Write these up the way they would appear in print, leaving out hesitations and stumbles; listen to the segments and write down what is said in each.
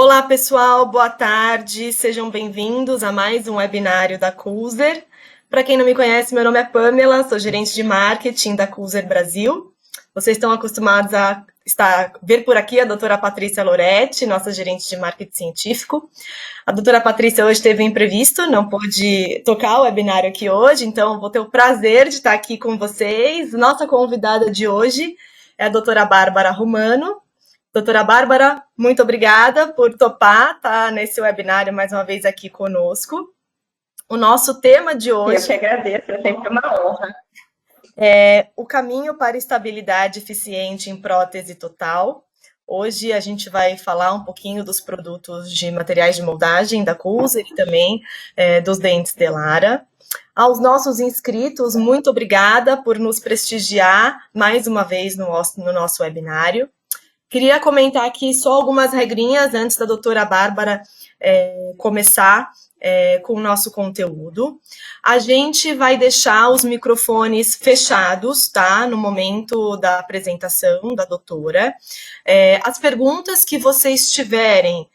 Olá, pessoal, boa tarde, sejam bem-vindos a mais um webinário da Culzer. Para quem não me conhece, meu nome é Pamela, sou gerente de marketing da Culzer Brasil. Vocês estão acostumados a ver por aqui a doutora Patrícia Loretti, nossa gerente de marketing científico. A doutora Patrícia hoje teve um imprevisto, não pôde tocar o webinário aqui hoje, então vou ter o prazer de estar aqui com vocês. Nossa convidada de hoje é a doutora Bárbara Romano. Doutora Bárbara, muito obrigada por topar estar nesse webinário mais uma vez aqui conosco. O nosso tema de Eu que hoje agradeço, é sempre uma honra. é o caminho para estabilidade eficiente em prótese total. Hoje a gente vai falar um pouquinho dos produtos de materiais de moldagem da Culzer e também dos dentes Delara. Aos nossos inscritos, muito obrigada por nos prestigiar mais uma vez no nosso webinário. Queria comentar aqui só algumas regrinhas antes da doutora Bárbara começar com o nosso conteúdo. A gente vai deixar os microfones fechados, tá? No momento da apresentação da doutora. As perguntas que vocês tiverem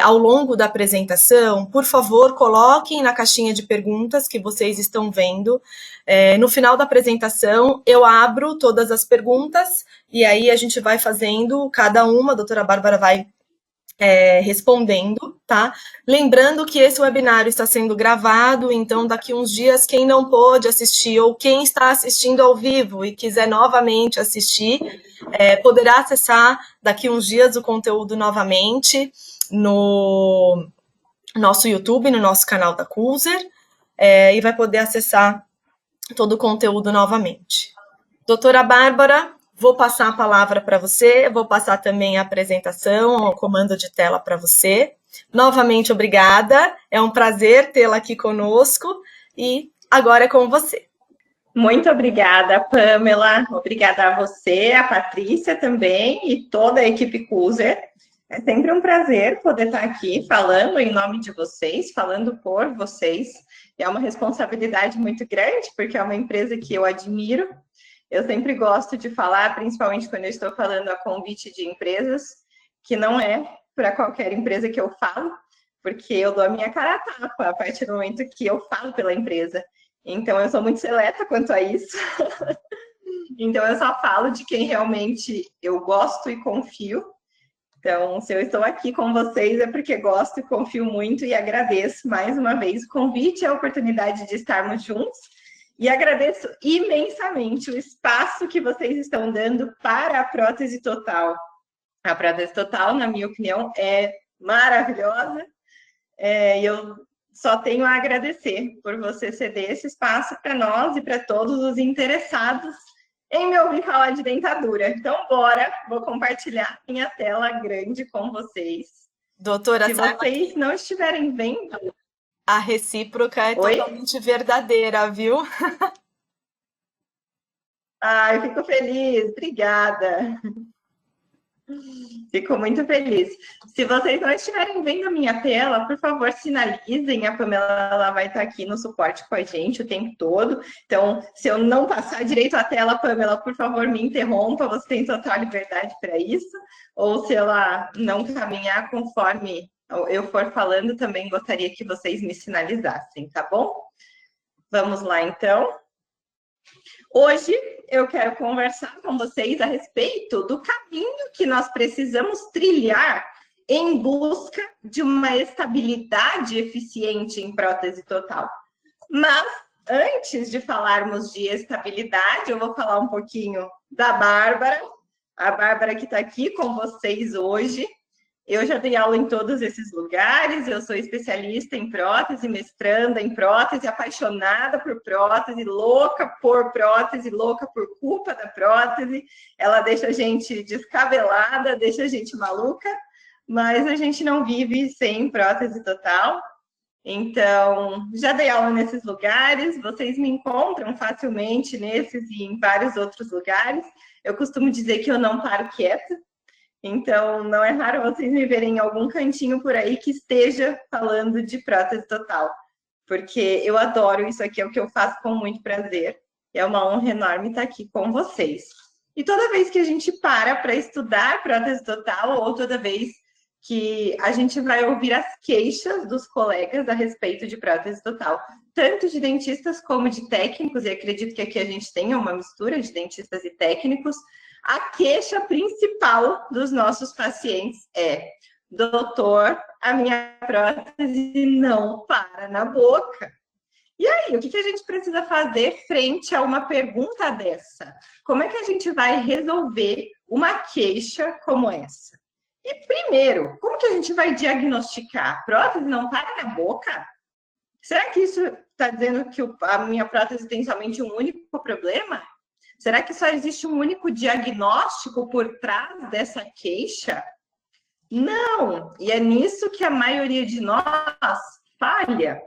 ao longo da apresentação, por favor, coloquem na caixinha de perguntas que vocês estão vendo. No final da apresentação, eu abro todas as perguntas e aí a gente vai fazendo cada uma, a doutora Bárbara vai respondendo, tá? Lembrando que esse webinário está sendo gravado, então daqui uns dias quem não pôde assistir ou quem está assistindo ao vivo e quiser novamente assistir, poderá acessar daqui uns dias o conteúdo novamente no nosso YouTube, no nosso canal da Culzer, e vai poder acessar todo o conteúdo novamente. Doutora Bárbara, vou passar a palavra para você, vou passar também a apresentação, o comando de tela para você. Novamente, obrigada, é um prazer tê-la aqui conosco e agora é com você. Muito obrigada, Pamela. Obrigada a você, a Patrícia também e toda a equipe Culzer. É sempre um prazer poder estar aqui falando em nome de vocês, falando por vocês. É uma responsabilidade muito grande, porque é uma empresa que eu admiro. Eu sempre gosto de falar, principalmente quando eu estou falando a convite de empresas, que não é para qualquer empresa que eu falo, porque eu dou a minha cara a tapa a partir do momento que eu falo pela empresa. Então, eu sou muito seleta quanto a isso. Então, eu só falo de quem realmente eu gosto e confio. Então, se eu estou aqui com vocês é porque gosto e confio muito e agradeço mais uma vez o convite e a oportunidade de estarmos juntos. E agradeço imensamente o espaço que vocês estão dando para a prótese total. A prótese total, na minha opinião, é maravilhosa. Eu só tenho a agradecer por você ceder esse espaço para nós e para todos os interessados em me ouvir falar de dentadura. Então, bora, vou compartilhar minha tela grande com vocês. Doutora, se vocês não estiverem vendo... A recíproca é Oi? totalmente verdadeira, viu? Ai, fico feliz, obrigada. Fico muito feliz. Se vocês não estiverem vendo a minha tela, por favor, sinalizem. A Pamela ela vai estar aqui no suporte com a gente o tempo todo. Então, se eu não passar direito a tela, Pamela, por favor, me interrompa. Você tem total liberdade para isso. Ou se ela não caminhar conforme eu for falando, também gostaria que vocês me sinalizassem, tá bom? Vamos lá, então. Hoje eu quero conversar com vocês a respeito do caminho que nós precisamos trilhar em busca de uma estabilidade eficiente em prótese total. Mas antes de falarmos de estabilidade, eu vou falar um pouquinho da Bárbara, a Bárbara que está aqui com vocês hoje. Eu já dei aula em todos esses lugares, eu sou especialista em prótese, mestranda em prótese, apaixonada por prótese, louca por prótese, louca por culpa da prótese. Ela deixa a gente descabelada, deixa a gente maluca, mas a gente não vive sem prótese total. Então, já dei aula nesses lugares, vocês me encontram facilmente nesses e em vários outros lugares. Eu costumo dizer que eu não paro quieta. Então, não é raro vocês me verem em algum cantinho por aí que esteja falando de prótese total, porque eu adoro, isso aqui é o que eu faço com muito prazer, é uma honra enorme estar aqui com vocês. E toda vez que a gente para estudar prótese total, ou toda vez que a gente vai ouvir as queixas dos colegas a respeito de prótese total, tanto de dentistas como de técnicos, e acredito que aqui a gente tenha uma mistura de dentistas e técnicos. A queixa principal dos nossos pacientes é: doutor, a minha prótese não para na boca. E aí, o que a gente precisa fazer frente a uma pergunta dessa? Como é que a gente vai resolver uma queixa como essa? E primeiro, como que a gente vai diagnosticar? Prótese não para na boca? Será que isso está dizendo que a minha prótese tem somente um único problema? Será que só existe um único diagnóstico por trás dessa queixa? Não! E é nisso que a maioria de nós falha.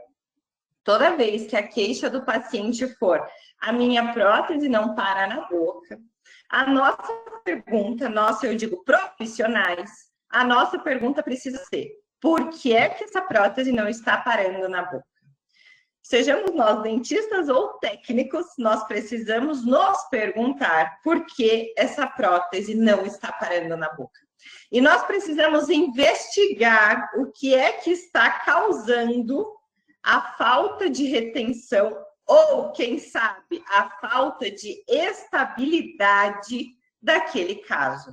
Toda vez que a queixa do paciente for: a minha prótese não para na boca, a nossa pergunta, nossa, eu digo profissionais, a nossa pergunta precisa ser: por que é que essa prótese não está parando na boca? Sejamos nós dentistas ou técnicos, nós precisamos nos perguntar por que essa prótese não está parando na boca. E nós precisamos investigar o que é que está causando a falta de retenção ou, quem sabe, a falta de estabilidade daquele caso.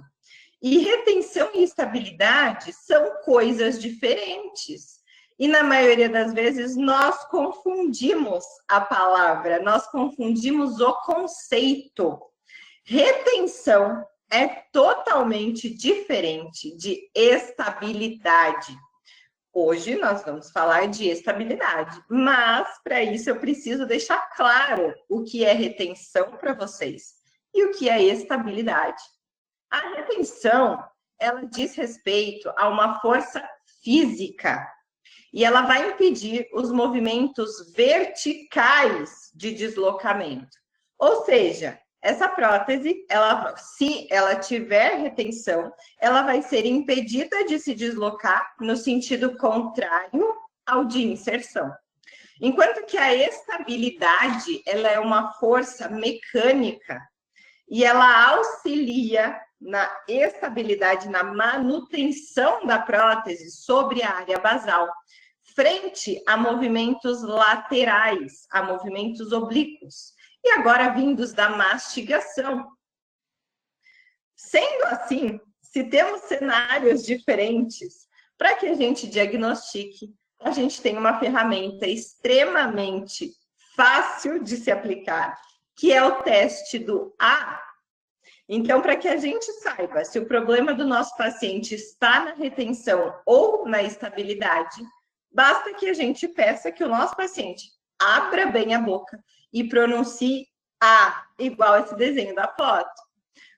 E retenção e estabilidade são coisas diferentes. E na maioria das vezes nós confundimos a palavra, nós confundimos o conceito. Retenção é totalmente diferente de estabilidade. Hoje nós vamos falar de estabilidade, mas para isso eu preciso deixar claro o que é retenção para vocês e o que é estabilidade. A retenção, ela diz respeito a uma força física e ela vai impedir os movimentos verticais de deslocamento. Ou seja, essa prótese, se ela tiver retenção, ela vai ser impedida de se deslocar no sentido contrário ao de inserção. Enquanto que a estabilidade, ela é uma força mecânica e ela auxilia na estabilidade, na manutenção da prótese sobre a área basal, frente a movimentos laterais, a movimentos oblíquos, e agora vindos da mastigação. Sendo assim, se temos cenários diferentes, para que a gente diagnostique, a gente tem uma ferramenta extremamente fácil de se aplicar, que é o teste do A. Então, para que a gente saiba se o problema do nosso paciente está na retenção ou na estabilidade, basta que a gente peça que o nosso paciente abra bem a boca e pronuncie A, igual esse desenho da foto.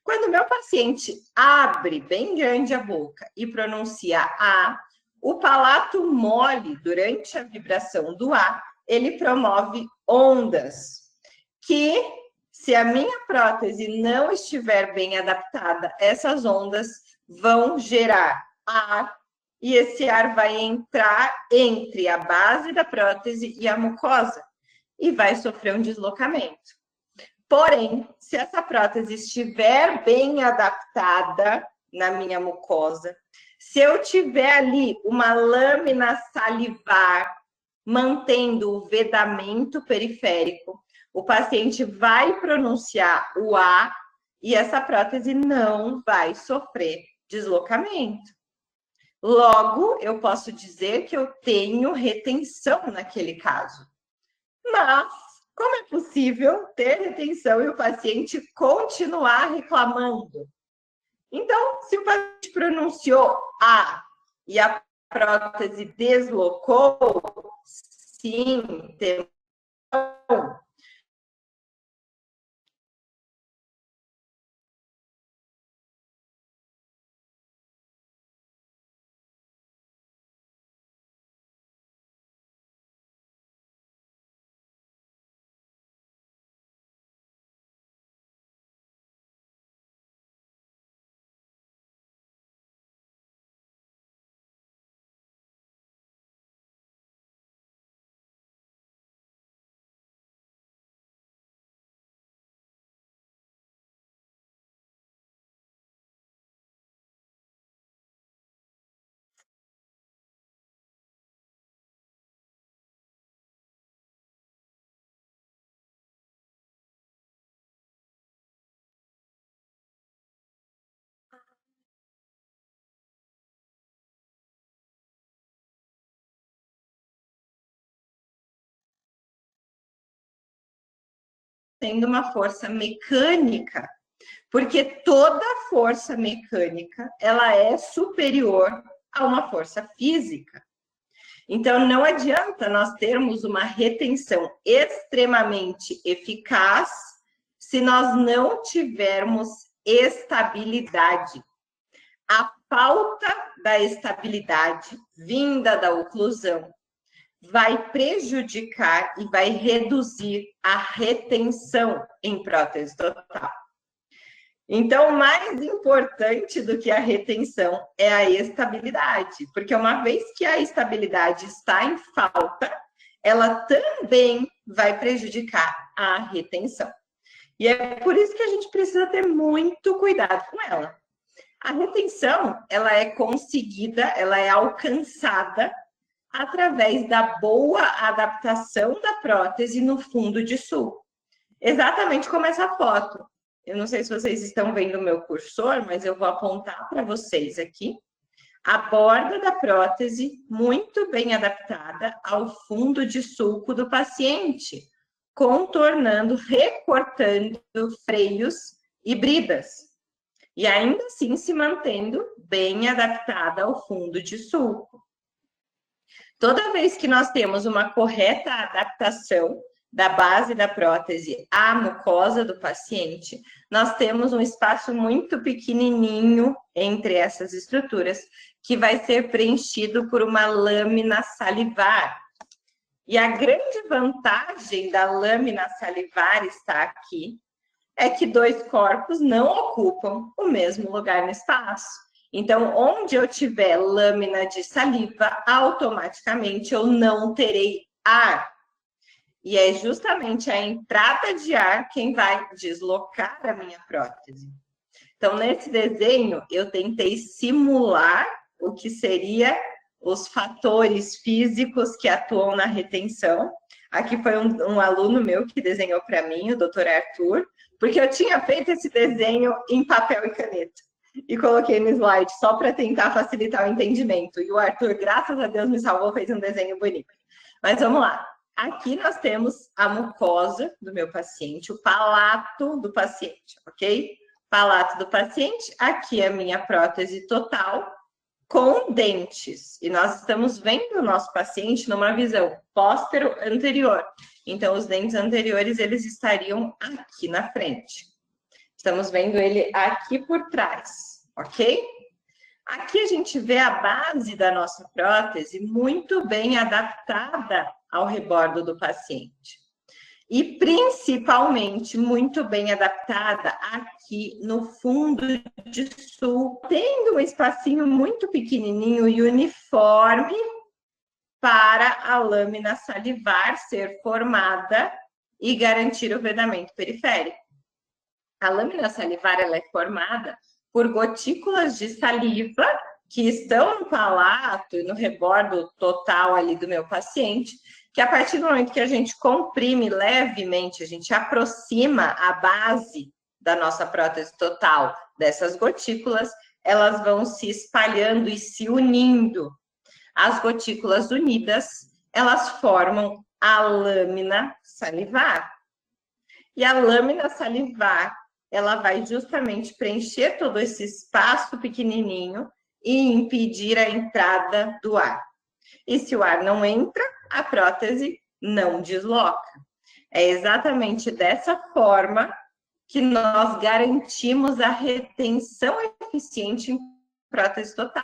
Quando o meu paciente abre bem grande a boca e pronuncia A, o palato mole, durante a vibração do A, ele promove ondas que, se a minha prótese não estiver bem adaptada, essas ondas vão gerar ar e esse ar vai entrar entre a base da prótese e a mucosa e vai sofrer um deslocamento. Porém, se essa prótese estiver bem adaptada na minha mucosa, se eu tiver ali uma lâmina salivar mantendo o vedamento periférico, o paciente vai pronunciar o A e essa prótese não vai sofrer deslocamento. Logo, eu posso dizer que eu tenho retenção naquele caso. Mas, como é possível ter retenção e o paciente continuar reclamando? Então, se o paciente pronunciou A e a prótese deslocou, sim, temos sendo uma força mecânica, porque toda força mecânica, ela é superior a uma força física. Então, não adianta nós termos uma retenção extremamente eficaz se nós não tivermos estabilidade. A falta da estabilidade vinda da oclusão vai prejudicar e vai reduzir a retenção em prótese total. Então, mais importante do que a retenção é a estabilidade, porque uma vez que a estabilidade está em falta, ela também vai prejudicar a retenção. E é por isso que a gente precisa ter muito cuidado com ela. A retenção, ela é conseguida, ela é alcançada através da boa adaptação da prótese no fundo de sulco. Exatamente como essa foto. Eu não sei se vocês estão vendo o meu cursor, mas eu vou apontar para vocês aqui. A borda da prótese muito bem adaptada ao fundo de sulco do paciente, contornando, recortando freios e bridas. E ainda assim se mantendo bem adaptada ao fundo de sulco. Toda vez que nós temos uma correta adaptação da base da prótese à mucosa do paciente, nós temos um espaço muito pequenininho entre essas estruturas, que vai ser preenchido por uma lâmina salivar. E a grande vantagem da lâmina salivar está aqui, é que dois corpos não ocupam o mesmo lugar no espaço. Então, onde eu tiver lâmina de saliva, automaticamente eu não terei ar. E é justamente a entrada de ar quem vai deslocar a minha prótese. Então, nesse desenho, eu tentei simular o que seria os fatores físicos que atuam na retenção. Aqui foi um aluno meu que desenhou para mim, o Dr. Arthur, porque eu tinha feito esse desenho em papel e caneta. E coloquei no slide só para tentar facilitar o entendimento. E o Arthur, graças a Deus, me salvou, fez um desenho bonito. Mas vamos lá. Aqui nós temos a mucosa do meu paciente, o palato do paciente, ok? Palato do paciente, aqui é a minha prótese total com dentes. E nós estamos vendo o nosso paciente numa visão póstero-anterior. Então, os dentes anteriores, eles estariam aqui na frente. Estamos vendo ele aqui por trás, ok? Aqui a gente vê a base da nossa prótese muito bem adaptada ao rebordo do paciente. E principalmente muito bem adaptada aqui no fundo de sulco, tendo um espacinho muito pequenininho e uniforme para a lâmina salivar ser formada e garantir o vedamento periférico. A lâmina salivar ela é formada por gotículas de saliva que estão no palato e no rebordo total ali do meu paciente, que a partir do momento que a gente comprime levemente, a gente aproxima a base da nossa prótese total dessas gotículas, elas vão se espalhando e se unindo. As gotículas unidas, elas formam a lâmina salivar. E a lâmina salivar, ela vai justamente preencher todo esse espaço pequenininho e impedir a entrada do ar. E se o ar não entra, a prótese não desloca. É exatamente dessa forma que nós garantimos a retenção eficiente em prótese total,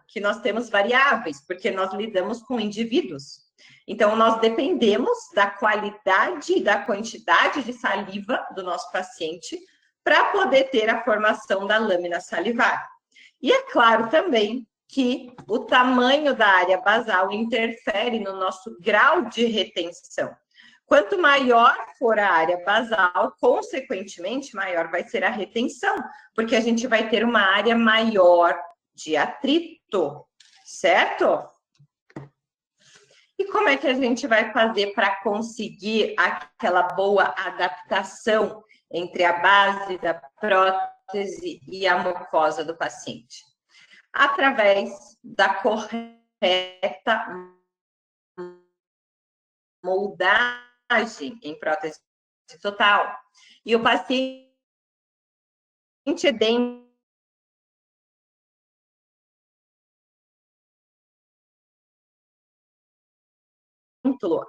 que nós temos variáveis, porque nós lidamos com indivíduos. Então, nós dependemos da qualidade e da quantidade de saliva do nosso paciente para poder ter a formação da lâmina salivar. E é claro também que o tamanho da área basal interfere no nosso grau de retenção. Quanto maior for a área basal, consequentemente, maior vai ser a retenção, porque a gente vai ter uma área maior de atrito, certo? E como é que a gente vai fazer para conseguir aquela boa adaptação entre a base da prótese e a mucosa do paciente? Através da correta moldagem em prótese total. E o paciente edêntulo,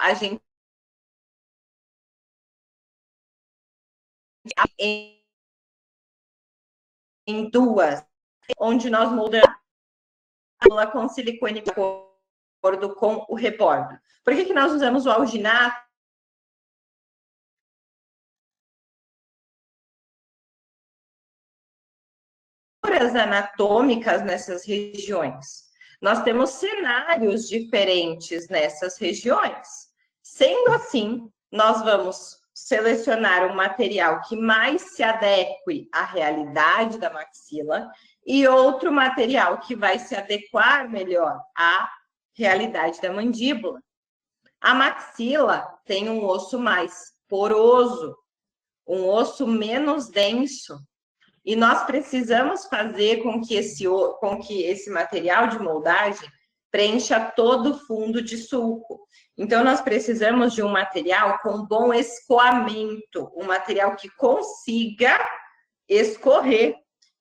a gente em duas, onde nós moldamos com silicone de acordo com o rebordo. Por que nós usamos o alginato? Anatômicas nessas regiões. Nós temos cenários diferentes nessas regiões. Sendo assim, nós vamos selecionar um material que mais se adeque à realidade da maxila e outro material que vai se adequar melhor à realidade da mandíbula. A maxila tem um osso mais poroso, um osso menos denso, e nós precisamos fazer com que esse material de moldagem preencha todo o fundo de sulco. Então, nós precisamos de um material com bom escoamento, um material que consiga escorrer.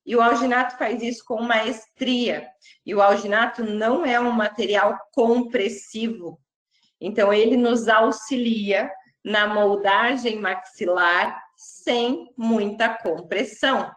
E o alginato faz isso com maestria. E o alginato não é um material compressivo. Então, ele nos auxilia na moldagem maxilar sem muita compressão.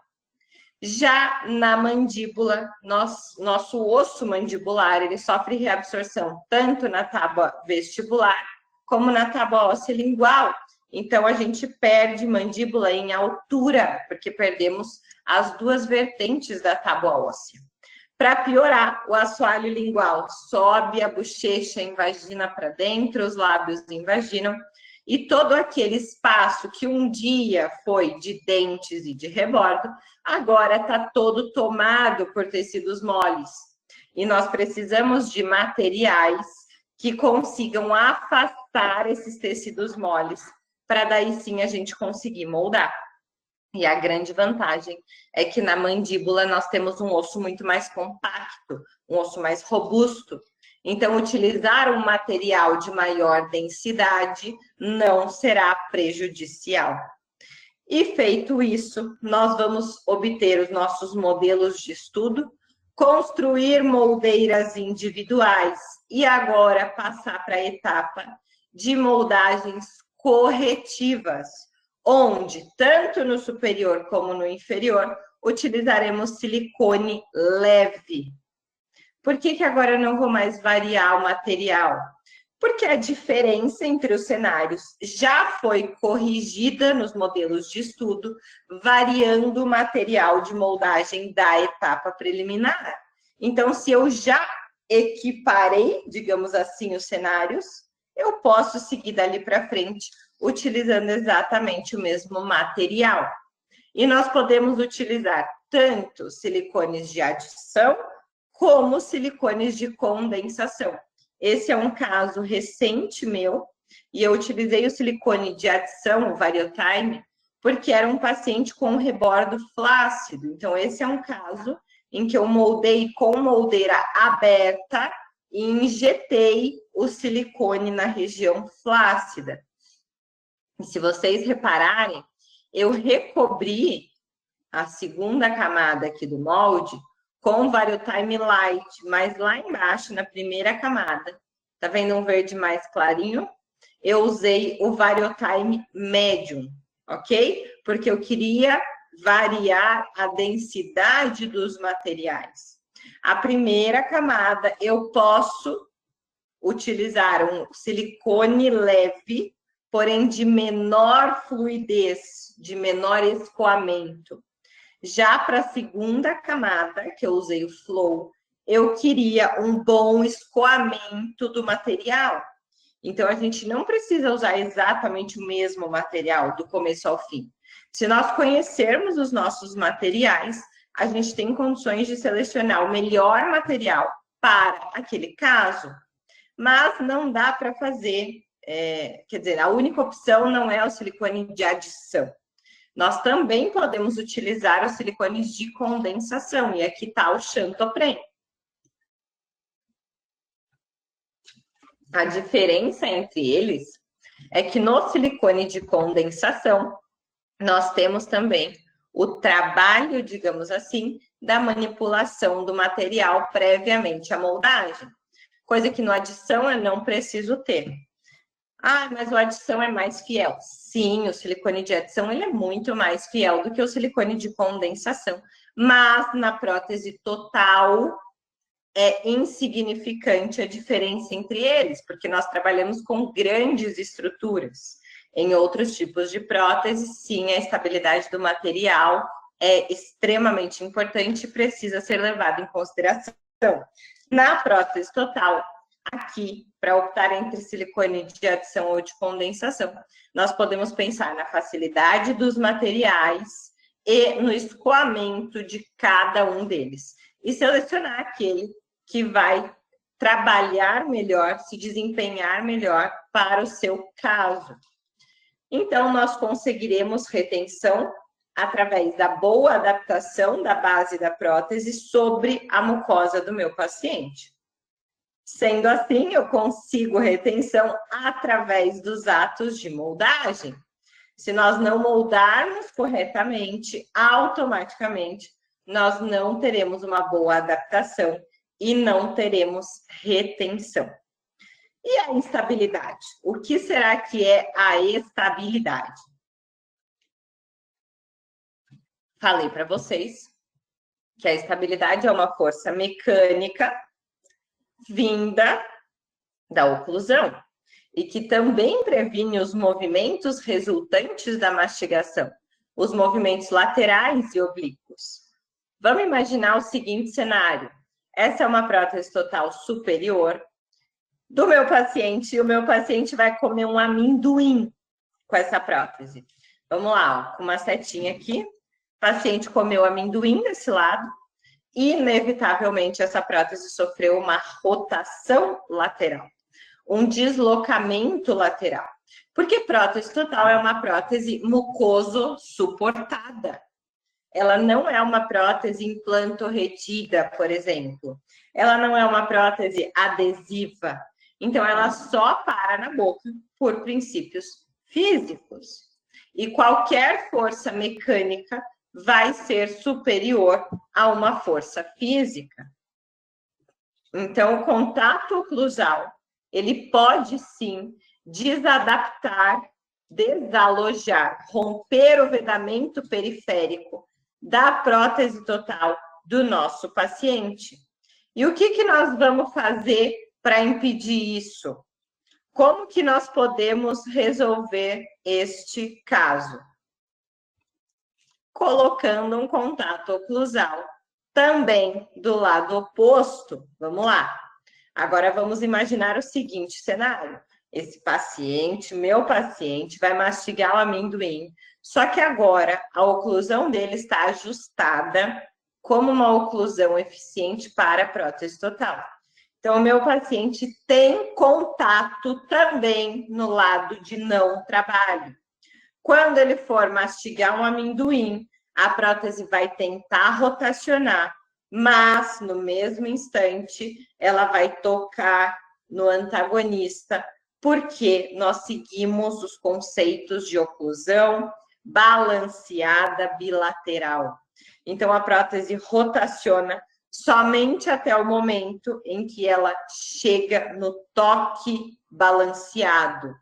Já na mandíbula, nosso osso mandibular, ele sofre reabsorção tanto na tábua vestibular como na tábua óssea lingual. Então, a gente perde mandíbula em altura, porque perdemos as duas vertentes da tábua óssea. Para piorar, o assoalho lingual sobe a bochecha invagina para dentro, os lábios invaginam, e todo aquele espaço que um dia foi de dentes e de rebordo, agora está todo tomado por tecidos moles. E nós precisamos de materiais que consigam afastar esses tecidos moles, para daí sim a gente conseguir moldar. E a grande vantagem é que na mandíbula nós temos um osso muito mais compacto, um osso mais robusto. Então, utilizar um material de maior densidade não será prejudicial. E feito isso, nós vamos obter os nossos modelos de estudo, construir moldeiras individuais e agora passar para a etapa de moldagens corretivas, onde, tanto no superior como no inferior, utilizaremos silicone leve. Por que agora eu não vou mais variar o material? Porque a diferença entre os cenários já foi corrigida nos modelos de estudo, variando o material de moldagem da etapa preliminar. Então, se eu já equiparei, digamos assim, os cenários, eu posso seguir dali para frente utilizando exatamente o mesmo material. E nós podemos utilizar tanto silicones de adição como silicones de condensação. Esse é um caso recente meu, e eu utilizei o silicone de adição, o Variotime, porque era um paciente com rebordo flácido. Então, esse é um caso em que eu moldei com moldeira aberta e injetei o silicone na região flácida. E se vocês repararem, eu recobri a segunda camada aqui do molde com Variotime Light, mas lá embaixo, na primeira camada, tá vendo um verde mais clarinho? Eu usei o Variotime Medium, ok? Porque eu queria variar a densidade dos materiais. A primeira camada, eu posso utilizar um silicone leve, porém de menor fluidez, de menor escoamento. Já para a segunda camada, que eu usei o Flow, eu queria um bom escoamento do material. Então, a gente não precisa usar exatamente o mesmo material do começo ao fim. Se nós conhecermos os nossos materiais, a gente tem condições de selecionar o melhor material para aquele caso. Mas não dá para fazer, quer dizer, a única opção não é o silicone de adição. Nós também podemos utilizar os silicones de condensação, e aqui está o Chantopren. A diferença entre eles é que no silicone de condensação, nós temos também o trabalho, digamos assim, da manipulação do material previamente à moldagem, coisa que no adição eu não preciso ter. Ah, mas o adição é mais fiel. Sim, o silicone de adição ele é muito mais fiel do que o silicone de condensação, mas na prótese total é insignificante a diferença entre eles, porque nós trabalhamos com grandes estruturas. Em outros tipos de prótese, sim, a estabilidade do material é extremamente importante e precisa ser levada em consideração. Na prótese total, aqui, para optar entre silicone de adição ou de condensação, nós podemos pensar na facilidade dos materiais e no escoamento de cada um deles. E selecionar aquele que vai trabalhar melhor, se desempenhar melhor para o seu caso. Então, nós conseguiremos retenção através da boa adaptação da base da prótese sobre a mucosa do meu paciente. Sendo assim, eu consigo retenção através dos atos de moldagem. Se nós não moldarmos corretamente, automaticamente, nós não teremos uma boa adaptação e não teremos retenção. E a estabilidade? O que será que é a estabilidade? Falei para vocês que a estabilidade é uma força mecânica vinda da oclusão e que também previne os movimentos resultantes da mastigação, os movimentos laterais e oblíquos. Vamos imaginar o seguinte cenário. Essa é uma prótese total superior do meu paciente e o meu paciente vai comer um amendoim com essa prótese. Vamos lá, ó, com uma setinha aqui. O paciente comeu amendoim desse lado. Inevitavelmente, essa prótese sofreu uma rotação lateral, um deslocamento lateral. Porque prótese total é uma prótese mucoso-suportada. Ela não é uma prótese implantorretida, por exemplo. Ela não é uma prótese adesiva. Então, ela só para na boca por princípios físicos. E qualquer força mecânica vai ser superior a uma força física. Então, o contato oclusal, ele pode sim desadaptar, desalojar, romper o vedamento periférico da prótese total do nosso paciente. E o que nós vamos fazer para impedir isso? Como que nós podemos resolver este caso? Colocando um contato oclusal também do lado oposto. Vamos lá. Agora vamos imaginar o seguinte cenário. Esse paciente, meu paciente, vai mastigar o amendoim. Só que agora a oclusão dele está ajustada como uma oclusão eficiente para a prótese total. Então, o meu paciente tem contato também no lado de não trabalho. Quando ele for mastigar um amendoim, a prótese vai tentar rotacionar, mas no mesmo instante ela vai tocar no antagonista, porque nós seguimos os conceitos de oclusão balanceada bilateral. Então, a prótese rotaciona somente até o momento em que ela chega no toque balanceado,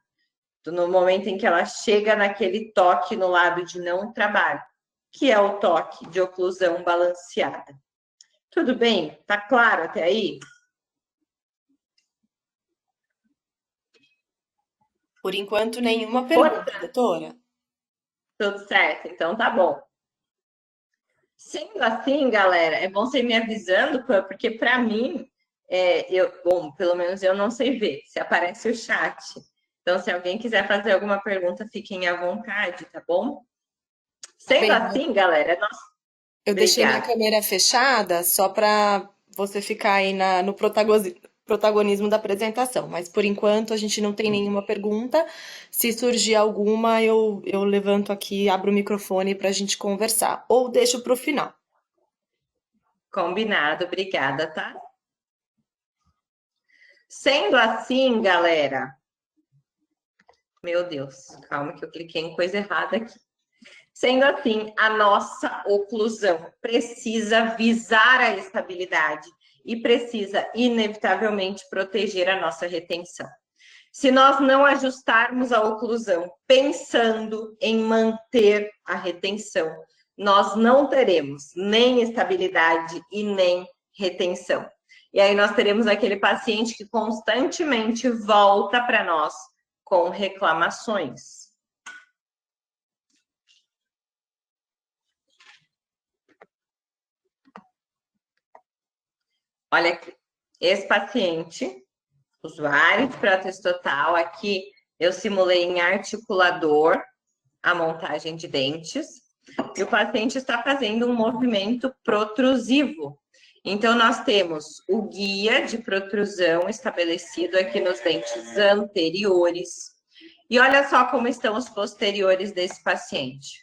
no momento em que ela chega naquele toque no lado de não trabalho, que é o toque de oclusão balanceada. Tudo bem? Tá claro até aí? Por enquanto, nenhuma pergunta, doutora. Tudo certo, então tá bom. Sendo assim, galera, é bom você me avisando, porque para mim, bom, pelo menos eu não sei ver se aparece o chat. Então, se alguém quiser fazer alguma pergunta, fiquem à vontade, tá bom? Sendo assim, galera, nós... Eu deixei minha câmera fechada só para você ficar aí no protagonismo da apresentação, mas por enquanto a gente não tem nenhuma pergunta. Se surgir alguma, eu levanto aqui, abro o microfone para a gente conversar, ou deixo para o final. Combinado, obrigada, tá? Sendo assim, galera, Meu Deus, calma que eu cliquei em coisa errada aqui. Sendo assim, a nossa oclusão precisa visar a estabilidade e precisa, inevitavelmente, proteger a nossa retenção. Se nós não ajustarmos a oclusão pensando em manter a retenção, nós não teremos nem estabilidade e nem retenção. E aí nós teremos aquele paciente que constantemente volta para nós com reclamações. Olha aqui, esse paciente, usuário de prótese total, aqui eu simulei em articulador a montagem de dentes, e o paciente está fazendo um movimento protrusivo. Então, nós temos o guia de protrusão estabelecido aqui nos dentes anteriores. E olha só como estão os posteriores desse paciente.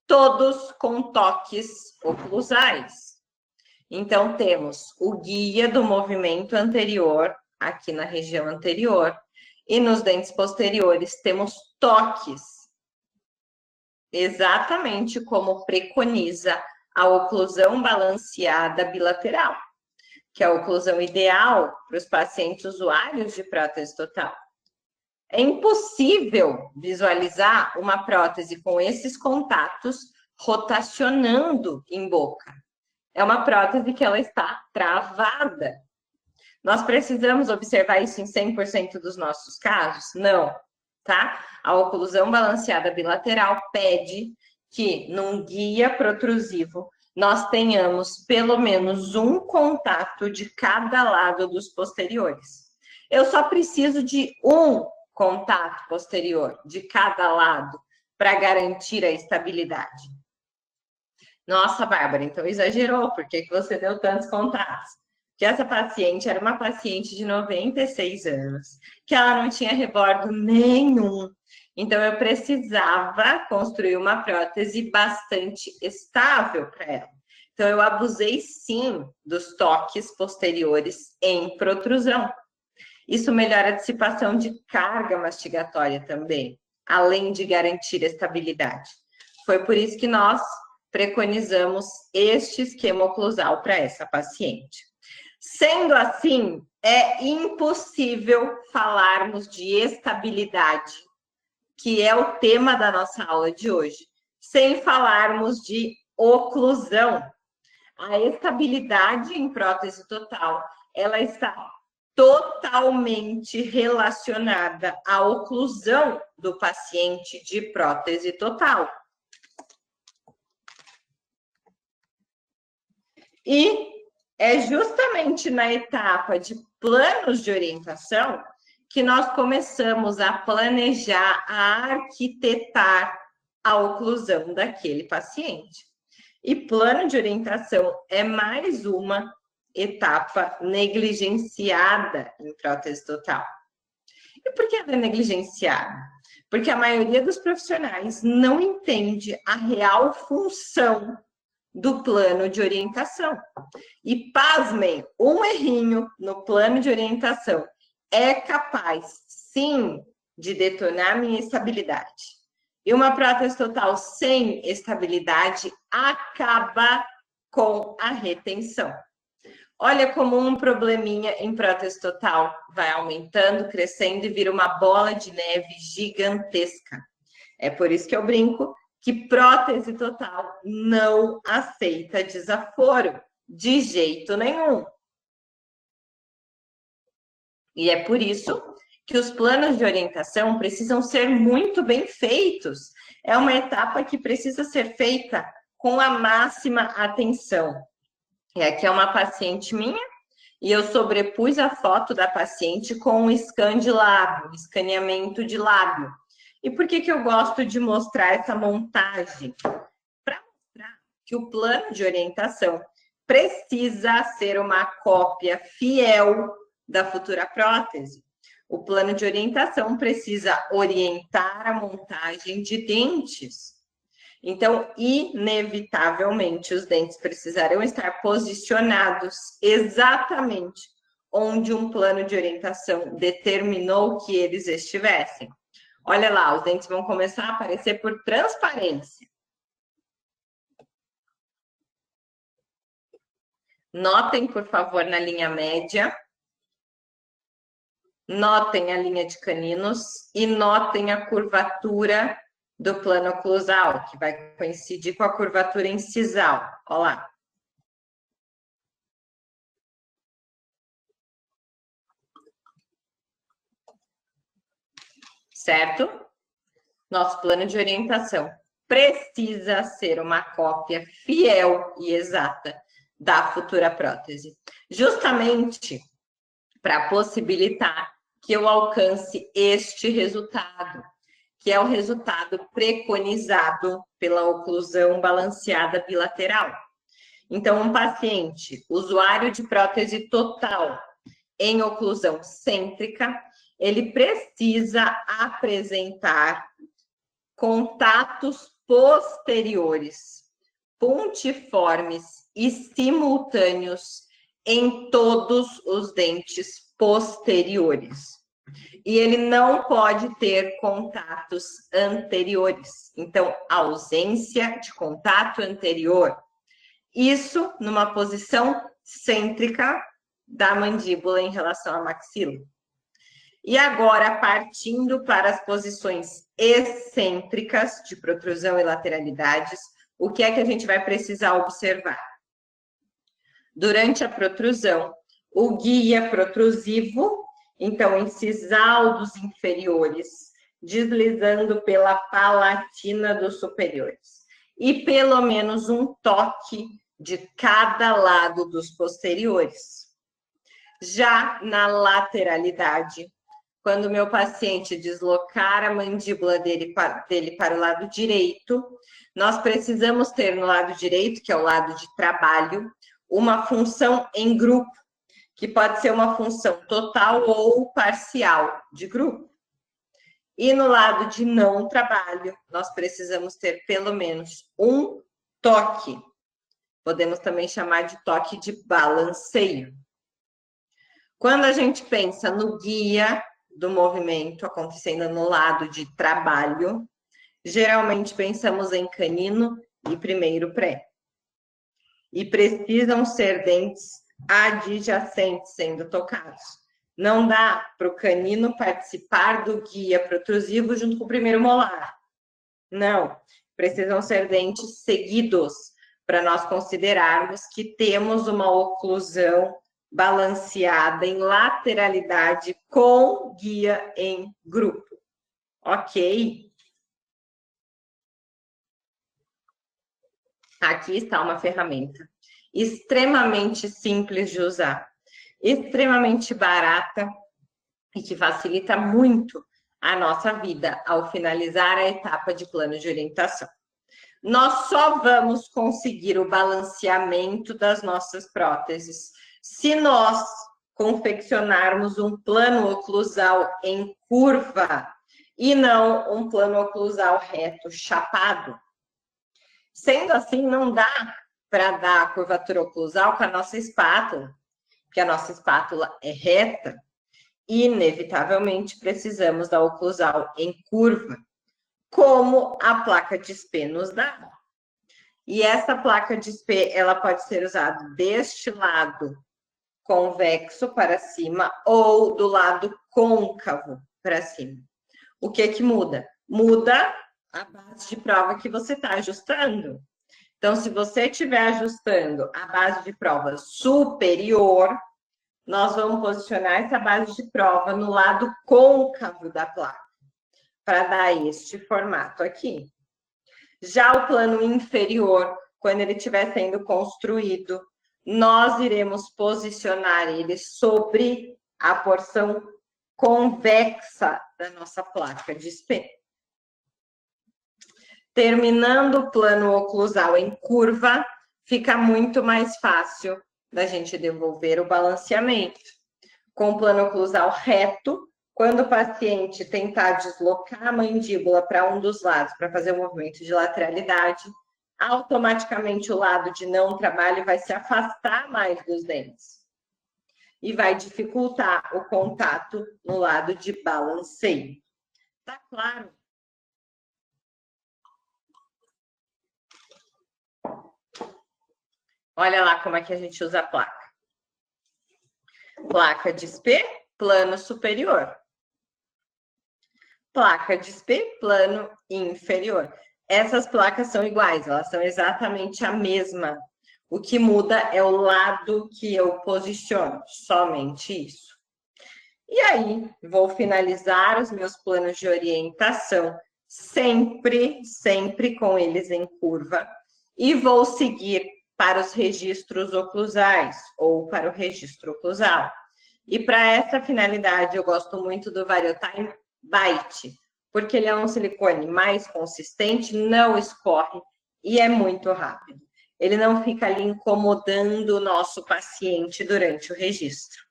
Todos com toques oclusais. Então, temos o guia do movimento anterior, aqui na região anterior, e nos dentes posteriores temos toques, exatamente como preconiza a oclusão balanceada bilateral, que é a oclusão ideal para os pacientes usuários de prótese total. É impossível visualizar uma prótese com esses contatos rotacionando em boca. É uma prótese que ela está travada. Nós precisamos observar isso em 100% dos nossos casos? Não, tá? A oclusão balanceada bilateral pede que, num guia protrusivo, nós tenhamos pelo menos um contato de cada lado dos posteriores. Eu só preciso de um contato posterior de cada lado para garantir a estabilidade. Nossa, Bárbara, então exagerou, por que você deu tantos contatos? Que essa paciente era uma paciente de 96 anos, que ela não tinha rebordo nenhum. Então, eu precisava construir uma prótese bastante estável para ela. Então, eu abusei, sim, dos toques posteriores em protrusão. Isso melhora a dissipação de carga mastigatória também, além de garantir a estabilidade. Foi por isso que nós preconizamos este esquema oclusal para essa paciente. Sendo assim, é impossível falarmos de estabilidade, que é o tema da nossa aula de hoje, sem falarmos de oclusão. A estabilidade em prótese total, ela está totalmente relacionada à oclusão do paciente de prótese total. E é justamente na etapa de planos de orientação que nós começamos a planejar, a arquitetar a oclusão daquele paciente. E plano de orientação é mais uma etapa negligenciada em prótese total. E por que ela é negligenciada? Porque a maioria dos profissionais não entende a real função do plano de orientação. E, pasmem, um errinho no plano de orientação é capaz, sim, de detonar minha estabilidade. E uma prótese total sem estabilidade acaba com a retenção. Olha como um probleminha em prótese total vai aumentando, crescendo e vira uma bola de neve gigantesca. É por isso que eu brinco que prótese total não aceita desaforo, de jeito nenhum. E é por isso que os planos de orientação precisam ser muito bem feitos. É uma etapa que precisa ser feita com a máxima atenção. E aqui é uma paciente minha, e eu sobrepus a foto da paciente com um scan de lábio, escaneamento de lábio. E por que eu gosto de mostrar essa montagem? Para mostrar que o plano de orientação precisa ser uma cópia fiel da futura prótese. O plano de orientação precisa orientar a montagem de dentes. Então, inevitavelmente, os dentes precisarão estar posicionados exatamente onde um plano de orientação determinou que eles estivessem. Olha lá, os dentes vão começar a aparecer por transparência. Notem, por favor, na linha média. Notem a linha de caninos e notem a curvatura do plano oclusal, que vai coincidir com a curvatura incisal. Olha lá. Certo? Nosso plano de orientação precisa ser uma cópia fiel e exata da futura prótese, justamente para possibilitar que eu alcance este resultado, que é o resultado preconizado pela oclusão balanceada bilateral. Então, um paciente usuário de prótese total em oclusão cêntrica, ele precisa apresentar contatos posteriores, pontiformes e simultâneos em todos os dentes posteriores. E ele não pode ter contatos anteriores. Então, ausência de contato anterior. Isso numa posição cêntrica da mandíbula em relação à maxila. E agora, partindo para as posições excêntricas de protrusão e lateralidades, o que é que a gente vai precisar observar? Durante a protrusão, o guia protrusivo, então incisal dos inferiores, deslizando pela palatina dos superiores. E pelo menos um toque de cada lado dos posteriores. Já na lateralidade, quando o meu paciente deslocar a mandíbula dele para o lado direito, nós precisamos ter no lado direito, que é o lado de trabalho, uma função em grupo, que pode ser uma função total ou parcial de grupo. E no lado de não trabalho, nós precisamos ter pelo menos um toque. Podemos também chamar de toque de balanceio. Quando a gente pensa no guia do movimento acontecendo no lado de trabalho, geralmente pensamos em canino e primeiro pré. E precisam ser dentes adjacentes sendo tocados. Não dá para o canino participar do guia protrusivo junto com o primeiro molar. Não, precisam ser dentes seguidos para nós considerarmos que temos uma oclusão balanceada em lateralidade com guia em grupo. Ok? Aqui está uma ferramenta extremamente simples de usar, extremamente barata e que facilita muito a nossa vida ao finalizar a etapa de plano de orientação. Nós só vamos conseguir o balanceamento das nossas próteses se nós confeccionarmos um plano oclusal em curva e não um plano oclusal reto, chapado. Sendo assim, não dá para dar a curvatura oclusal com a nossa espátula, porque a nossa espátula é reta, e inevitavelmente precisamos da oclusal em curva, como a placa de Spee nos dá. E essa placa de Spee, ela pode ser usada deste lado convexo para cima ou do lado côncavo para cima. O que que muda? Muda a base de prova que você está ajustando. Então, se você estiver ajustando a base de prova superior, nós vamos posicionar essa base de prova no lado côncavo da placa, para dar este formato aqui. Já o plano inferior, quando ele estiver sendo construído, nós iremos posicionar ele sobre a porção convexa da nossa placa de Spee. Terminando o plano oclusal em curva, fica muito mais fácil da gente devolver o balanceamento. Com o plano oclusal reto, quando o paciente tentar deslocar a mandíbula para um dos lados para fazer o movimento de lateralidade, automaticamente o lado de não trabalho vai se afastar mais dos dentes e vai dificultar o contato no lado de balanceio. Tá claro. Olha lá como é que a gente usa a placa. Placa de SP, plano superior. Placa de SP, plano inferior. Essas placas são iguais, elas são exatamente a mesma. O que muda é o lado que eu posiciono, somente isso. E aí, vou finalizar os meus planos de orientação, sempre com eles em curva, e vou seguir para os registros oclusais, ou para o registro oclusal. E para essa finalidade, eu gosto muito do Variotime Bite, porque ele é um silicone mais consistente, não escorre e é muito rápido. Ele não fica ali incomodando o nosso paciente durante o registro.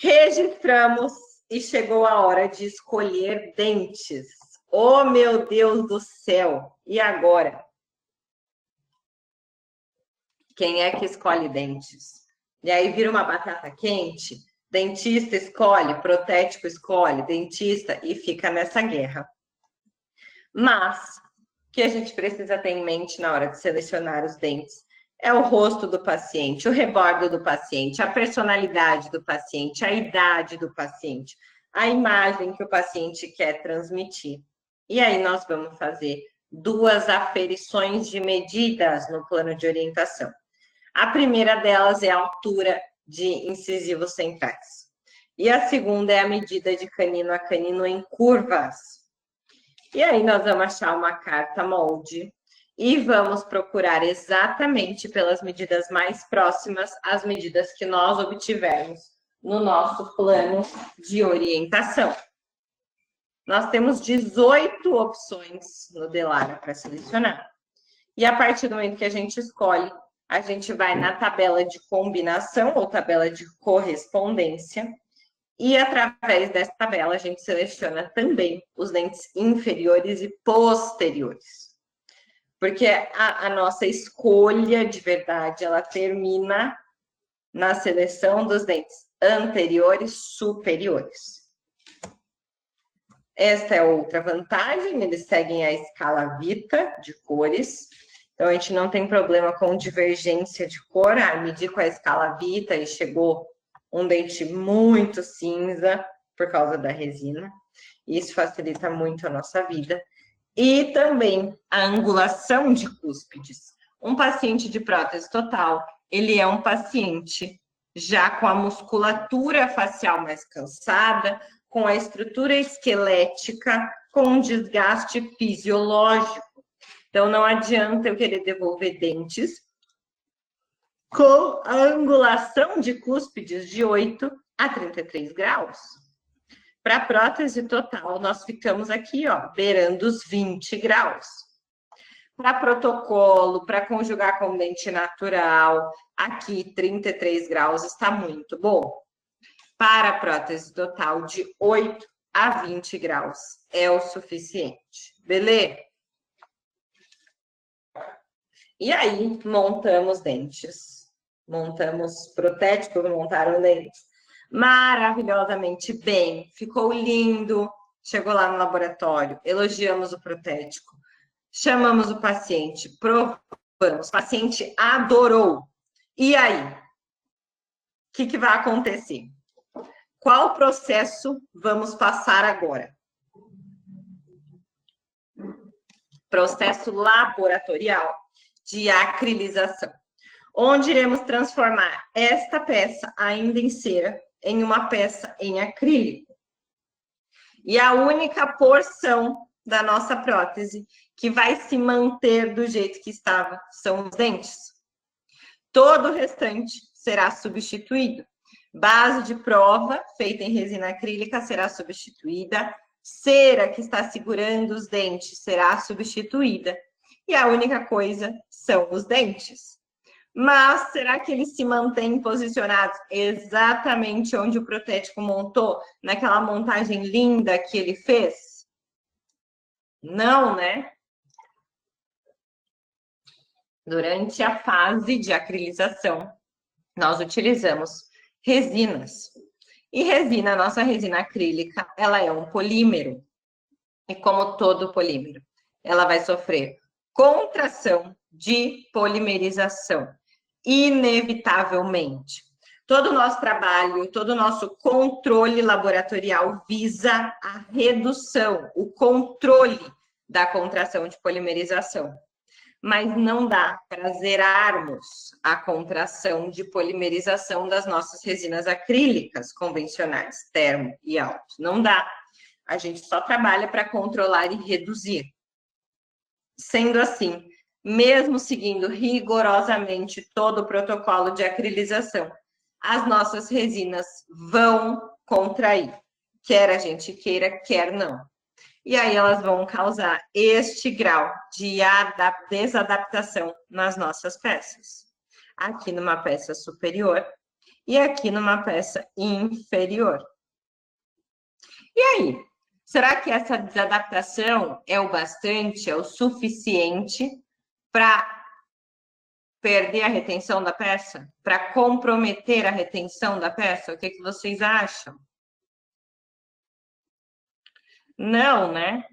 Registramos e chegou a hora de escolher dentes. Oh, meu Deus do céu! E agora? Quem é que escolhe dentes? E aí vira uma batata quente, dentista escolhe, protético escolhe, dentista, e fica nessa guerra. Mas o que a gente precisa ter em mente na hora de selecionar os dentes é o rosto do paciente, o rebordo do paciente, a personalidade do paciente, a idade do paciente, a imagem que o paciente quer transmitir. E aí nós vamos fazer 2 aferições de medidas no plano de orientação. A primeira delas é a altura de incisivos centrais. E a segunda é a medida de canino a canino em curvas. E aí nós vamos achar uma carta molde e vamos procurar exatamente pelas medidas mais próximas as medidas que nós obtivermos no nosso plano de orientação. Nós temos 18 opções no Delara para selecionar. E a partir do momento que a gente escolhe, a gente vai na tabela de combinação ou tabela de correspondência. E através dessa tabela, a gente seleciona também os dentes inferiores e posteriores. Porque a nossa escolha de verdade, ela termina na seleção dos dentes anteriores superiores. Esta é outra vantagem, eles seguem a escala Vita de cores. Então, a gente não tem problema com divergência de cor. Medi com a escala Vita e chegou um dente muito cinza por causa da resina. Isso facilita muito a nossa vida. E também a angulação de cúspides. Um paciente de prótese total, ele é um paciente já com a musculatura facial mais cansada, com a estrutura esquelética, com um desgaste fisiológico. Então, não adianta eu querer devolver dentes com a angulação de cúspides de 8 a 33 graus. Para a prótese total, nós ficamos aqui, ó, beirando os 20 graus. Para protocolo, para conjugar com dente natural, aqui 33 graus está muito bom. Para a prótese total, de 8 a 20 graus é o suficiente. Beleza? E aí, montamos dentes. Montamos protético, montaram dentes maravilhosamente bem. Ficou lindo. Chegou lá no laboratório, elogiamos o protético. Chamamos o paciente, provamos. O paciente adorou. E aí? O que vai acontecer? Qual processo vamos passar agora? Processo laboratorial de acrilização, onde iremos transformar esta peça ainda em cera em uma peça em acrílico. E a única porção da nossa prótese que vai se manter do jeito que estava são os dentes. Todo o restante será substituído. Base de prova feita em resina acrílica será substituída. Cera que está segurando os dentes será substituída. E a única coisa são os dentes. Mas será que eles se mantêm posicionados exatamente onde o protético montou, naquela montagem linda que ele fez? Não, né? Durante a fase de acrilização, nós utilizamos resinas. E resina, a nossa resina acrílica, ela é um polímero. E como todo polímero, ela vai sofrer contração de polimerização, inevitavelmente. Todo o nosso trabalho, todo o nosso controle laboratorial visa a redução, o controle da contração de polimerização. Mas não dá para zerarmos a contração de polimerização das nossas resinas acrílicas convencionais, termo e alto. Não dá. A gente só trabalha para controlar e reduzir. Sendo assim, mesmo seguindo rigorosamente todo o protocolo de acrilização, as nossas resinas vão contrair, quer a gente queira, quer não. E aí elas vão causar este grau de desadaptação nas nossas peças. Aqui numa peça superior e aqui numa peça inferior. E aí? Será que essa desadaptação é o bastante, é o suficiente para perder a retenção da peça? Para comprometer a retenção da peça? O que vocês acham? Não, né?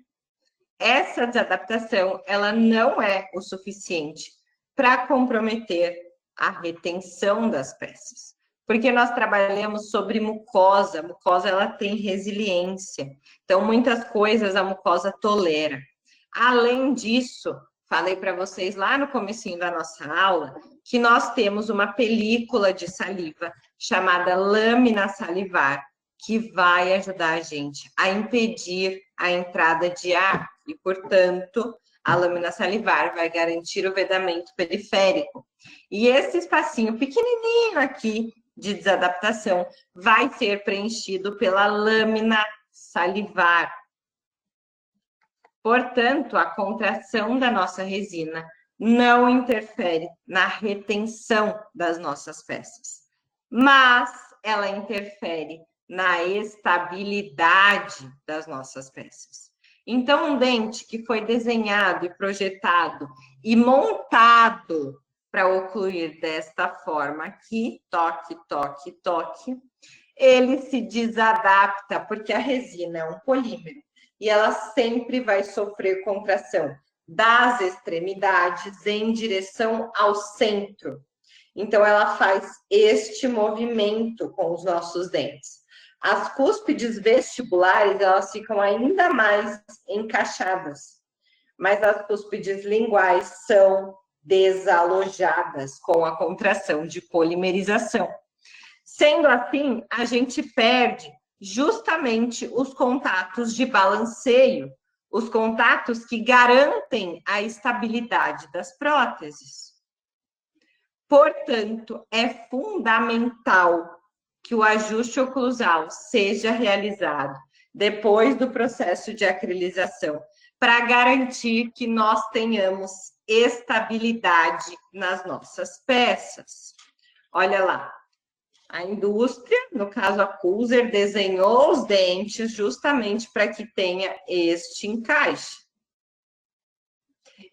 Essa desadaptação, ela não é o suficiente para comprometer a retenção das peças. Porque nós trabalhamos sobre mucosa. A mucosa, ela tem resiliência. Então, muitas coisas a mucosa tolera. Além disso, falei para vocês lá no comecinho da nossa aula, que nós temos uma película de saliva chamada lâmina salivar, que vai ajudar a gente a impedir a entrada de ar e, portanto, a lâmina salivar vai garantir o vedamento periférico. E esse espacinho pequenininho aqui de desadaptação vai ser preenchido pela lâmina salivar. Portanto, a contração da nossa resina não interfere na retenção das nossas peças, mas ela interfere na estabilidade das nossas peças. Então, um dente que foi desenhado e projetado e montado para ocluir desta forma aqui, toque, toque, toque, ele se desadapta, porque a resina é um polímero, e ela sempre vai sofrer contração das extremidades em direção ao centro. Então, ela faz este movimento com os nossos dentes. As cúspides vestibulares, elas ficam ainda mais encaixadas, mas as cúspides linguais são desalojadas com a contração de polimerização. Sendo assim, a gente perde justamente os contatos de balanceio, os contatos que garantem a estabilidade das próteses. Portanto, é fundamental que o ajuste oclusal seja realizado depois do processo de acrilização, para garantir que nós tenhamos estabilidade nas nossas peças. Olha lá, a indústria, no caso a Cooser, desenhou os dentes justamente para que tenha este encaixe.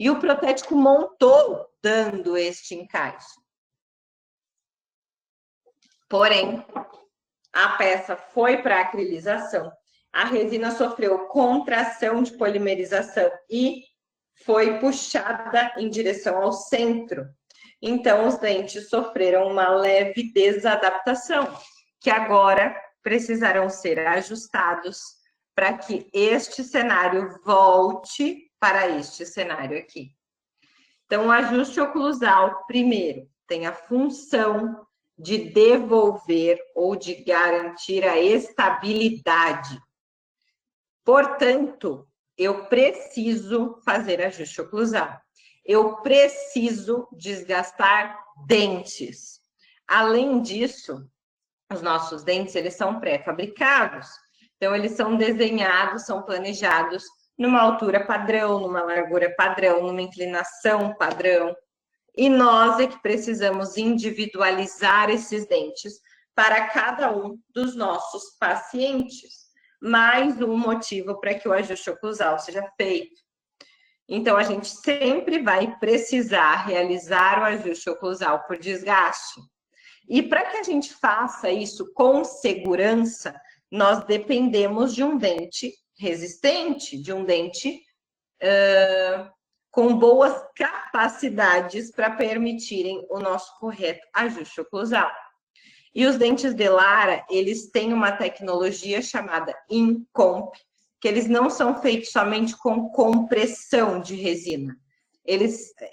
E o protético montou dando este encaixe. Porém, a peça foi para acrilização, a resina sofreu contração de polimerização e foi puxada em direção ao centro. Então, os dentes sofreram uma leve desadaptação, que agora precisarão ser ajustados para que este cenário volte para este cenário aqui. Então, o ajuste oclusal, primeiro, tem a função de devolver ou de garantir a estabilidade. Portanto, eu preciso fazer ajuste oclusal. Eu preciso desgastar dentes. Além disso, os nossos dentes, eles são pré-fabricados. Então, eles são desenhados, são planejados numa altura padrão, numa largura padrão, numa inclinação padrão. E nós é que precisamos individualizar esses dentes para cada um dos nossos pacientes. Mais um motivo para que o ajuste oclusal seja feito. Então, a gente sempre vai precisar realizar o ajuste oclusal por desgaste. E para que a gente faça isso com segurança, nós dependemos de um dente resistente, de um dente com boas capacidades para permitirem o nosso correto ajuste oclusal. E os dentes de Lara, eles têm uma tecnologia chamada Incomp, que eles não são feitos somente com compressão de resina.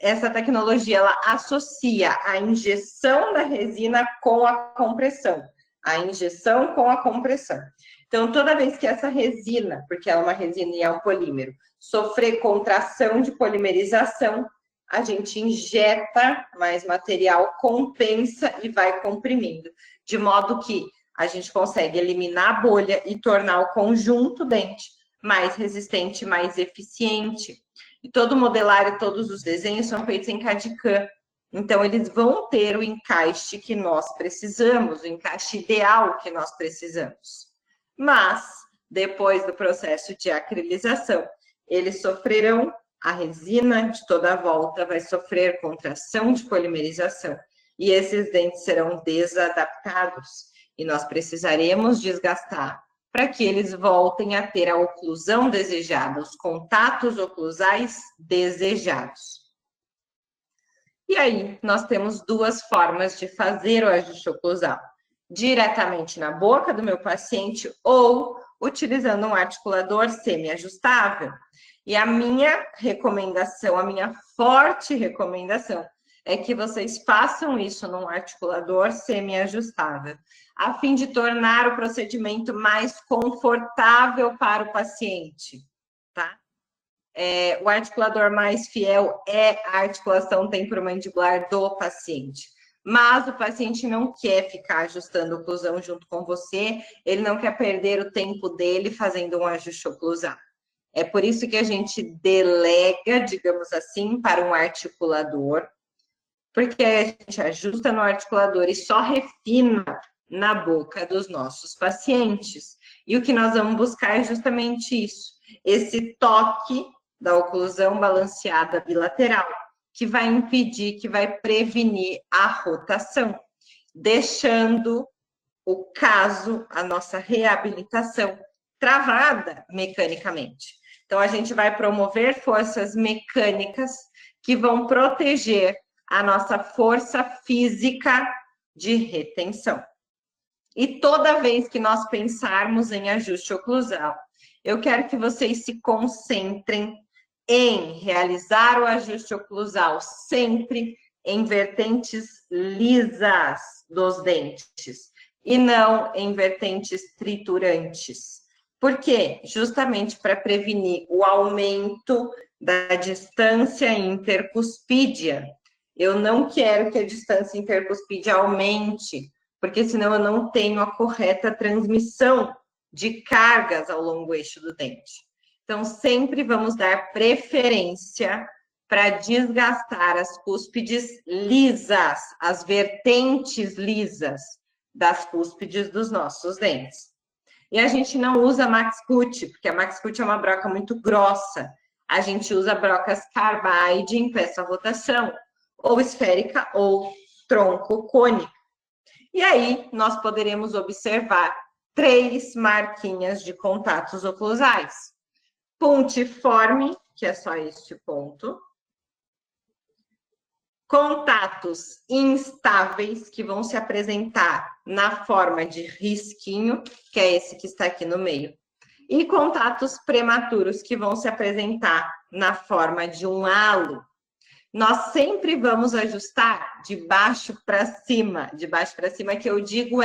Essa tecnologia, ela associa a injeção da resina com a compressão. A injeção com a compressão. Então, toda vez que essa resina, porque ela é uma resina e é um polímero, sofrer contração de polimerização, a gente injeta mais material, compensa e vai comprimindo, de modo que a gente consegue eliminar a bolha e tornar o conjunto dente mais resistente, mais eficiente. E todo o modelário, todos os desenhos são feitos em CAD/CAM. Então, eles vão ter o encaixe que nós precisamos, o encaixe ideal que nós precisamos. Mas, depois do processo de acrilização, eles sofrerão, a resina de toda a volta vai sofrer contração de polimerização e esses dentes serão desadaptados e nós precisaremos desgastar para que eles voltem a ter a oclusão desejada, os contatos oclusais desejados. E aí, nós temos duas formas de fazer o ajuste oclusal. Diretamente na boca do meu paciente ou utilizando um articulador semi-ajustável. E a minha recomendação, a minha forte recomendação, é que vocês façam isso num articulador semi-ajustável, a fim de tornar o procedimento mais confortável para o paciente, tá? O articulador mais fiel é a articulação temporomandibular do paciente. Mas o paciente não quer ficar ajustando oclusão junto com você, ele não quer perder o tempo dele fazendo um ajuste oclusal. É por isso que a gente delega, digamos assim, para um articulador, porque a gente ajusta no articulador e só refina na boca dos nossos pacientes. E o que nós vamos buscar é justamente isso, esse toque da oclusão balanceada bilateral, que vai impedir, que vai prevenir a rotação, deixando o caso, a nossa reabilitação, travada mecanicamente. Então, a gente vai promover forças mecânicas que vão proteger a nossa força física de retenção. E toda vez que nós pensarmos em ajuste oclusal, eu quero que vocês se concentrem em realizar o ajuste oclusal sempre em vertentes lisas dos dentes e não em vertentes triturantes. Por quê? Justamente para prevenir o aumento da distância intercuspídea. Eu não quero que a distância intercuspídea aumente, porque senão eu não tenho a correta transmissão de cargas ao longo eixo do dente. Então, sempre vamos dar preferência para desgastar as cúspides lisas, as vertentes lisas das cúspides dos nossos dentes. E a gente não usa Max-Cut, porque a Max-Cut é uma broca muito grossa. A gente usa brocas carbide em peça rotação, ou esférica ou tronco cônico. E aí, nós poderemos observar 3 marquinhas de contatos oclusais. Pontiforme, que é só este ponto. Contatos instáveis, que vão se apresentar na forma de risquinho, que é esse que está aqui no meio. E contatos prematuros, que vão se apresentar na forma de um halo. Nós sempre vamos ajustar de baixo para cima. De baixo para cima, que eu digo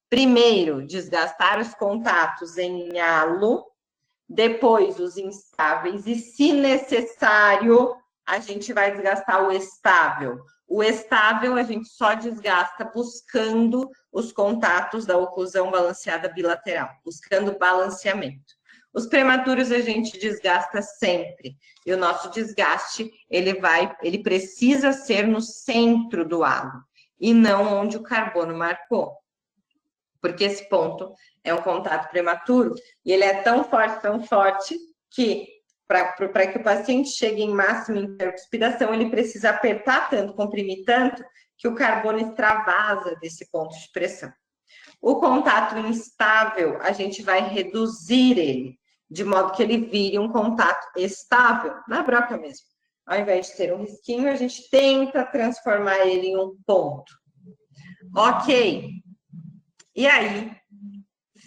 primeiro, desgastar os contatos em halo, depois os instáveis, e se necessário, a gente vai desgastar o estável. O estável a gente só desgasta buscando os contatos da oclusão balanceada bilateral, buscando balanceamento. Os prematuros a gente desgasta sempre. E o nosso desgaste, ele precisa ser no centro do halo, e não onde o carbono marcou. Porque esse ponto é um contato prematuro, e ele é tão forte, que para que o paciente chegue em máxima intercuspidação, ele precisa apertar tanto, comprimir tanto, que o carbono extravasa desse ponto de pressão. O contato instável, a gente vai reduzir ele, de modo que ele vire um contato estável, na broca mesmo. Ao invés de ter um risquinho, a gente tenta transformar ele em um ponto. Ok. E aí,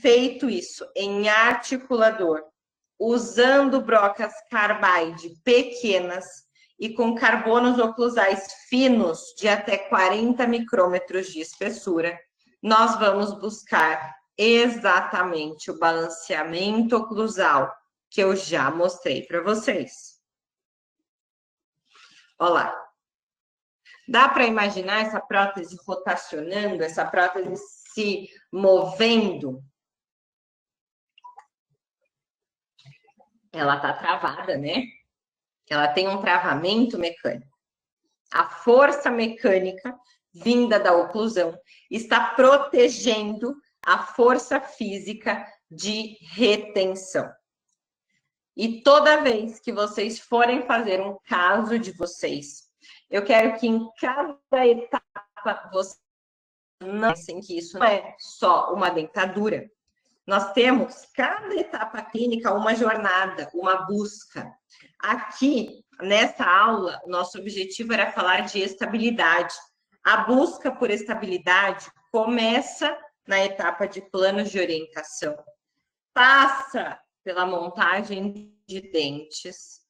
feito isso em articulador, usando brocas carbide pequenas e com carbonos oclusais finos de até 40 micrômetros de espessura, nós vamos buscar exatamente o balanceamento oclusal que eu já mostrei para vocês. Olha lá. Dá para imaginar essa prótese rotacionando, essa prótese se movendo? Ela está travada, né? Ela tem um travamento mecânico. A força mecânica vinda da oclusão está protegendo a força física de retenção. E toda vez que vocês forem fazer um caso de vocês, eu quero que em cada etapa vocês não pensem que isso não é só uma dentadura. Nós temos, cada etapa clínica, uma jornada, uma busca. Aqui, nessa aula, nosso objetivo era falar de estabilidade. A busca por estabilidade começa na etapa de planos de orientação, passa pela montagem de dentes,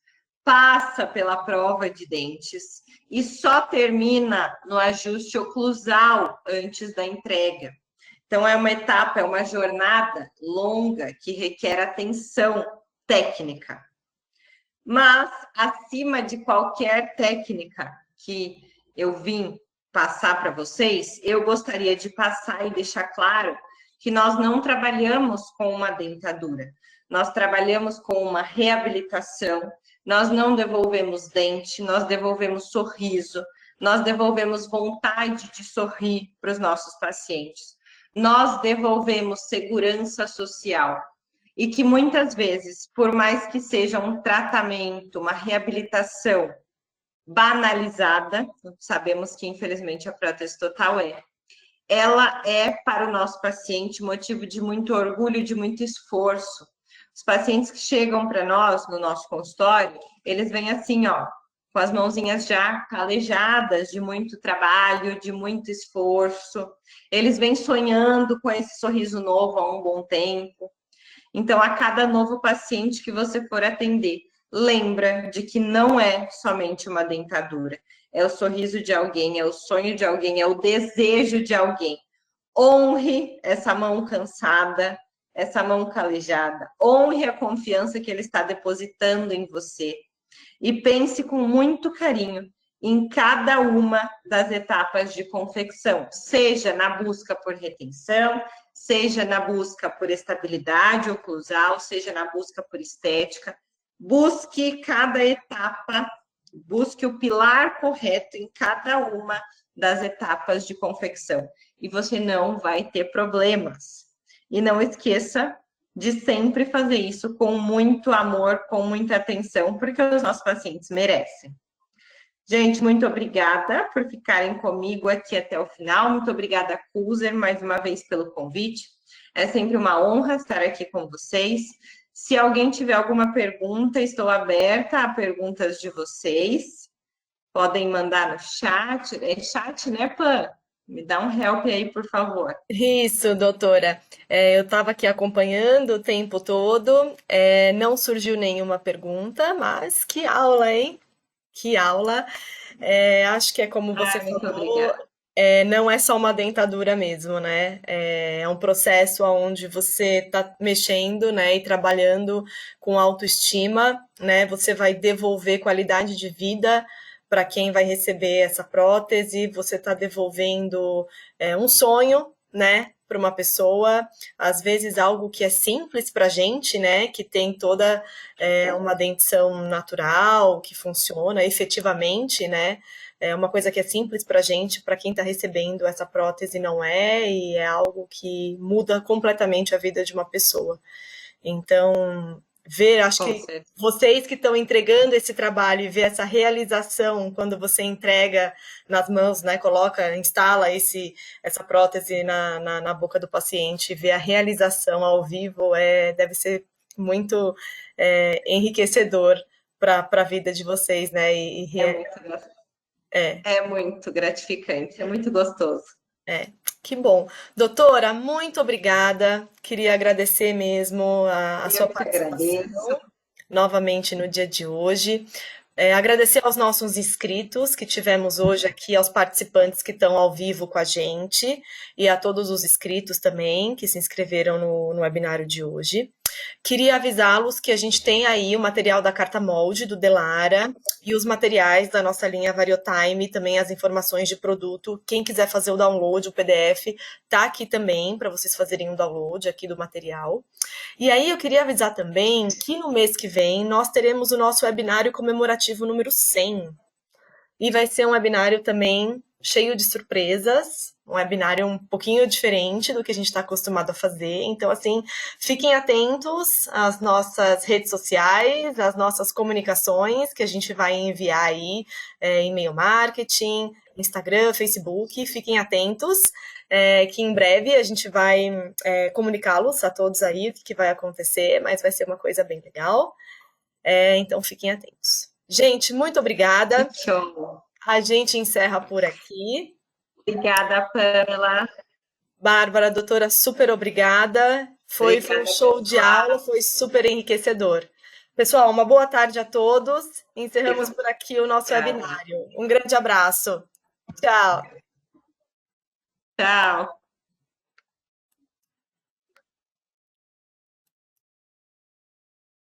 passa pela prova de dentes e só termina no ajuste oclusal antes da entrega. Então, é uma etapa, é uma jornada longa que requer atenção técnica. Mas, acima de qualquer técnica que eu vim passar para vocês, eu gostaria de passar e deixar claro que nós não trabalhamos com uma dentadura. Nós trabalhamos com uma reabilitação, nós não devolvemos dente, nós devolvemos sorriso, nós devolvemos vontade de sorrir para os nossos pacientes. Nós devolvemos segurança social e que muitas vezes, por mais que seja um tratamento, uma reabilitação banalizada, sabemos que infelizmente a prótese total ela é para o nosso paciente motivo de muito orgulho, de muito esforço. Os pacientes que chegam para nós no nosso consultório, eles vêm assim, ó, com as mãozinhas já calejadas de muito trabalho, de muito esforço. Eles vêm sonhando com esse sorriso novo há um bom tempo. Então, a cada novo paciente que você for atender, lembra de que não é somente uma dentadura. É o sorriso de alguém, é o sonho de alguém, é o desejo de alguém. Honre essa mão cansada, essa mão calejada. Honre a confiança que ele está depositando em você. E pense com muito carinho em cada uma das etapas de confecção, seja na busca por retenção, seja na busca por estabilidade oclusal, seja na busca por estética. Busque cada etapa, busque o pilar correto em cada uma das etapas de confecção. E você não vai ter problemas. E não esqueça de sempre fazer isso com muito amor, com muita atenção, porque os nossos pacientes merecem. Gente, muito obrigada por ficarem comigo aqui até o final. Muito obrigada, Kuser, mais uma vez pelo convite. É sempre uma honra estar aqui com vocês. Se alguém tiver alguma pergunta, estou aberta a perguntas de vocês. Podem mandar no chat. É chat, né, Pan? Me dá um help aí, por favor. Isso, doutora. Eu estava aqui acompanhando o tempo todo, não surgiu nenhuma pergunta, mas que aula, hein? Que aula. Acho que é como você Muito falou, obrigada. não é só uma dentadura mesmo, né? É um processo onde você está mexendo, né, e trabalhando com autoestima, né? Você vai devolver qualidade de vida para quem vai receber essa prótese, você está devolvendo um sonho, né, para uma pessoa, às vezes algo que é simples para a gente, né, que tem toda uma dentição natural, que funciona efetivamente, né, é uma coisa que é simples para a gente, para quem está recebendo essa prótese não é, e é algo que muda completamente a vida de uma pessoa. Então, ver, acho Com que certeza. vocês que estão entregando esse trabalho e ver essa realização quando você entrega nas mãos, né, coloca, instala essa prótese na boca do paciente, ver a realização ao vivo deve ser muito enriquecedor para a vida de vocês, né? É muito, é muito gratificante, é muito gostoso. que bom. Doutora, muito obrigada. Queria agradecer mesmo a sua Eu que participação agradeço. novamente no dia de hoje. Agradecer aos nossos inscritos que tivemos hoje aqui, aos participantes que estão ao vivo com a gente e a todos os inscritos também que se inscreveram no webinário de hoje. Queria avisá-los que a gente tem aí o material da carta molde do Delara e os materiais da nossa linha Variotime, também as informações de produto. Quem quiser fazer o download, o PDF, tá aqui também para vocês fazerem o download aqui do material. E aí eu queria avisar também que no mês que vem nós teremos o nosso webinário comemorativo número 100. E vai ser um webinário também cheio de surpresas, um webinário um pouquinho diferente do que a gente está acostumado a fazer. Então, assim, fiquem atentos às nossas redes sociais, às nossas comunicações que a gente vai enviar aí, e-mail marketing, Instagram, Facebook. Fiquem atentos, que em breve a gente vai comunicá-los a todos aí o que vai acontecer, mas vai ser uma coisa bem legal. Então, fiquem atentos. Gente, muito obrigada. Show. A gente encerra por aqui. Obrigada, Pamela. Bárbara, doutora, super obrigada. Foi Obrigada, um show de pessoal. aula, foi super enriquecedor. Pessoal, uma boa tarde a todos. Encerramos por aqui o nosso webinário. Um grande abraço. Tchau. Tchau.